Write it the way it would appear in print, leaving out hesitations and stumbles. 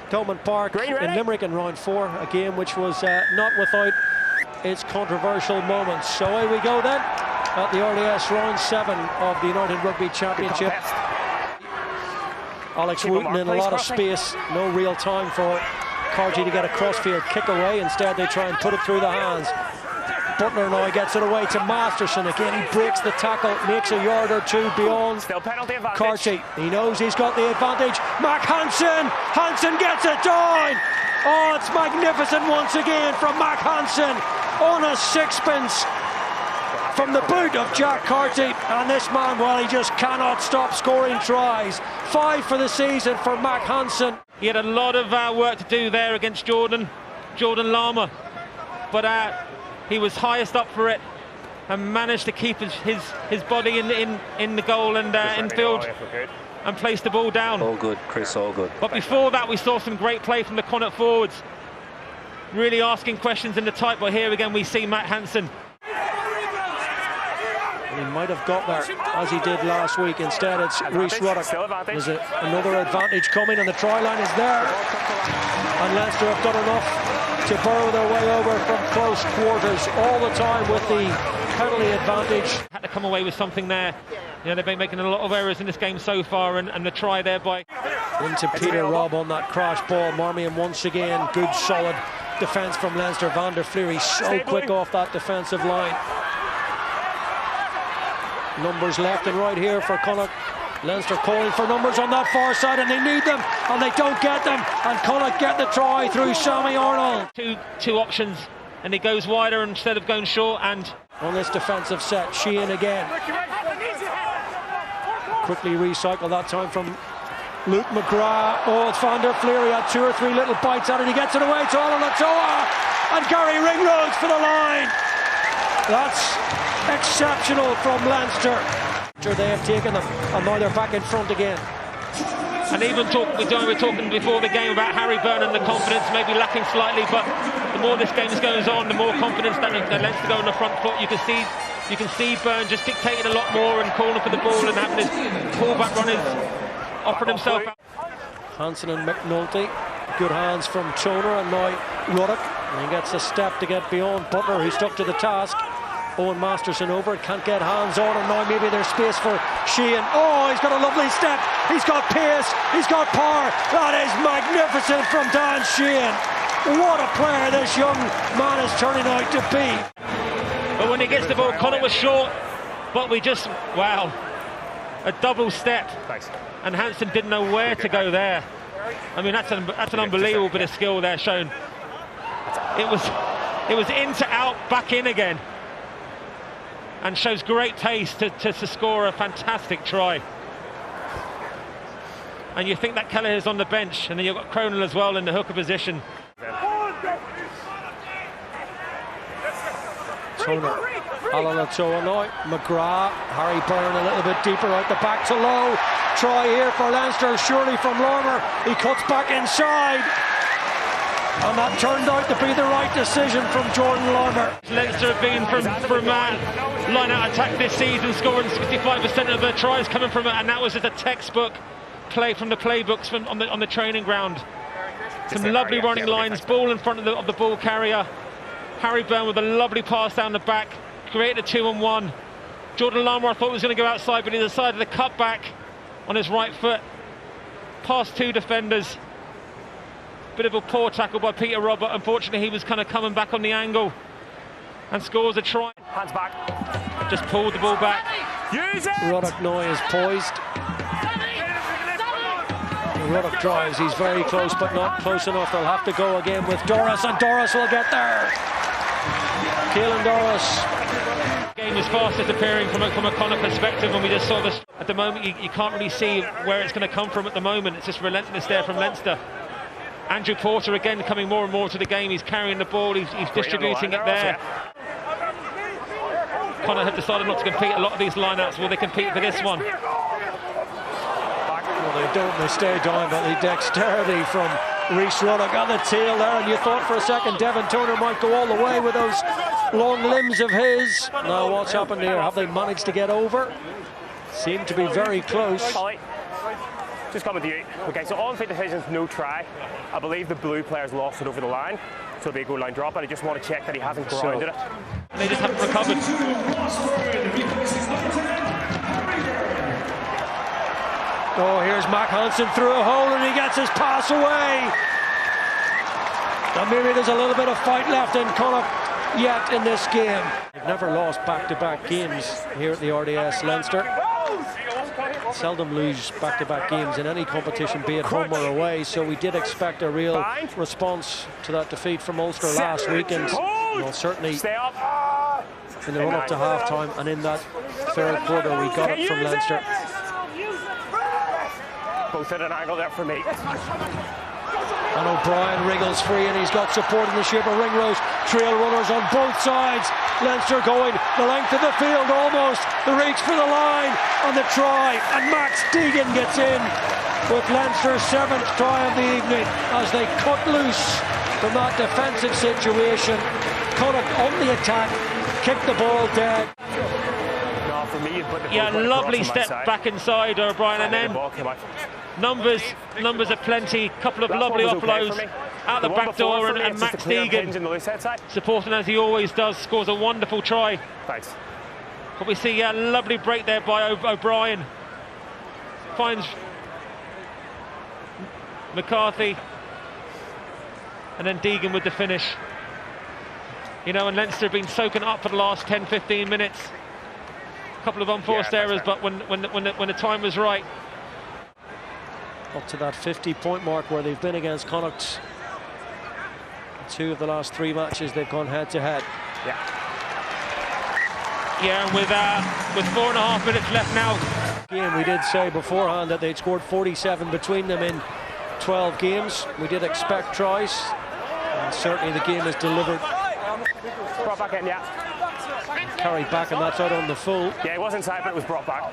Thomond Park in Limerick in round 4, a game which was not without its controversial moments. So away we go then at the RDS round 7 of the United Rugby Championship. Alex Wooten in a lot of space, no real time for Carty to get a crossfield kick away. Instead they try and put it through the hands. Butler now gets it away to Masterson. Again, he breaks the tackle, makes a yard or two beyond Carty. He knows he's got the advantage. Mac Hansen! Hansen gets it down! Oh, it's magnificent once again from Mac Hansen on a sixpence from the boot of Jack Carty. And this man, well, he just cannot stop scoring tries. 5 for the season for Mac Hansen. He had a lot of work to do there against Jordan Lama, but he was highest up for it and managed to keep his body in the goal and infield and place the ball down. All good, Chris, all good. But before that, we saw some great play from the Connacht forwards, really asking questions in the tight. But here again, we see Matt Hansen. He might have got there as he did last week. Instead, it's Rhys Ruddock. There's another advantage coming, and the try line is there. And Leinster have done enough to burrow their way over from close quarters all the time with the penalty advantage. Had to come away with something there. You know, they've been making a lot of errors in this game so far, and the try there by... Into Peter Robb on that crash ball. Marmion once again, good solid defence from Leinster. Van der Fleer, so quick off that defensive line. Numbers left and right here for Connacht. Leinster calling for numbers on that far side, and they need them, and they don't get them. And Connacht get the try through Sammy Arnold. Two options, and he goes wider instead of going short. And on this defensive set, Sheehan again. Quickly recycle that time from Luke McGrath. Oh, it's Van der Fleer. He had 2 or 3 little bites at it. He gets it away to Alatoa, and Gary Ringrose for the line. That's exceptional from Leinster. They have taken them, and now they're back in front again. And even we were talking before the game about Harry Byrne and the confidence maybe lacking slightly, but the more this game goes on, the more confidence that Leinster go on the front foot. You can see Byrne just dictating a lot more and calling for the ball and having his pullback runners offering himself out. Hansen and McNulty, good hands from Toner, and now Ruddock. And he gets a step to get beyond Butler, who stuck to the task. Owen Masterson over it, can't get hands on, and now maybe there's space for Sheehan. Oh, he's got a lovely step, he's got pace, he's got power. That is magnificent from Dan Sheehan. What a player this young man is turning out to be. But when he gets the ball, Connacht was short, but wow, a double step. And Hansen didn't know where to go there. I mean, that's an unbelievable bit of skill there shown. It was in to out, back in again. And shows great pace to score a fantastic try. And you think that Kelleher's on the bench, and then you've got Cronin as well in the hooker position. Toner, Alatoa now, McGrath, Harry Byrne a little bit deeper out the back to Lowe. Try here for Leinster, surely from Lormer. He cuts back inside. And that turned out to be the right decision from Jordan Lormer. Leinster have been from line-out attack this season, scoring 65% of their tries coming from it, and that was just a textbook play from the playbooks on the training ground. Some lovely running lines, ball in front of the ball carrier. Harry Byrne with a lovely pass down the back, created a 2-on-1. Jordan Lormer, I thought was going to go outside, but he decided to cut back on his right foot, past 2 defenders. Bit of a poor tackle by Peter Robb, but unfortunately he was kind of coming back on the angle and scores a try. Hands back. Just pulled the ball back. Use it! Ruddock now is poised. Ruddock drives, he's very close but not close enough. They'll have to go again with Doris, and Doris will get there. Caelan Doris. The game is fast disappearing from a Connacht perspective, and we just saw this. At the moment you can't really see where it's going to come from at the moment. It's just relentless there from Leinster. Andrew Porter again coming more and more to the game. He's carrying the ball, he's distributing it there. Connacht have decided not to compete a lot of these lineouts. Will they compete for this one? Well, they don't, they stay down, but the dexterity from Rhys Ruddock on the tail there, and you thought for a second Devin Toner might go all the way with those long limbs of his. Now what's happened here? Have they managed to get over? Seem to be very close. Just come with you. Okay, so on field decisions, no try. I believe the blue players lost it over the line, so it'll be a goal line drop, but I just want to check that he hasn't grounded it. And they just haven't recovered. Oh, here's Mac Hansen through a hole and he gets his pass away. And maybe there's a little bit of fight left in Connacht yet in this game. They've never lost back-to-back games here at the RDS Leinster. Seldom lose back-to-back games in any competition, be it home or away, so we did expect a real response to that defeat from Ulster last weekend. Well, certainly in the run-up to half-time and in that third quarter we got it from Leinster. Both at an angle there for me. And O'Brien wriggles free and he's got support in the shape of Ringrose. Trail runners on both sides. Leinster going the length of the field almost. The reach for the line on the try. And Max Deegan gets in with Leinster's 7th try of the evening as they cut loose from that defensive situation. Connacht on the attack, kick the ball dead. No, for me, yeah, lovely step back inside O'Brien, and then numbers aplenty, couple of lovely offloads out the back door, and Max Deegan, supporting as he always does, scores a wonderful try. Thanks. But we see a lovely break there by O'Brien. Finds McCarthy, and then Deegan with the finish. You know, and Leinster have been soaking up for the last 10-15 minutes. A couple of unforced errors, but when the time was right. Up to that 50-point mark where they've been against Connacht. 2 of the last 3 matches they've gone head-to-head. Yeah, and with 4.5 minutes left now. Game, we did say beforehand that they'd scored 47 between them in 12 games. We did expect tries, and certainly the game is delivered. Brought back in, yeah. Carried back, and that's out on the full. Yeah, it was inside, but it was brought back.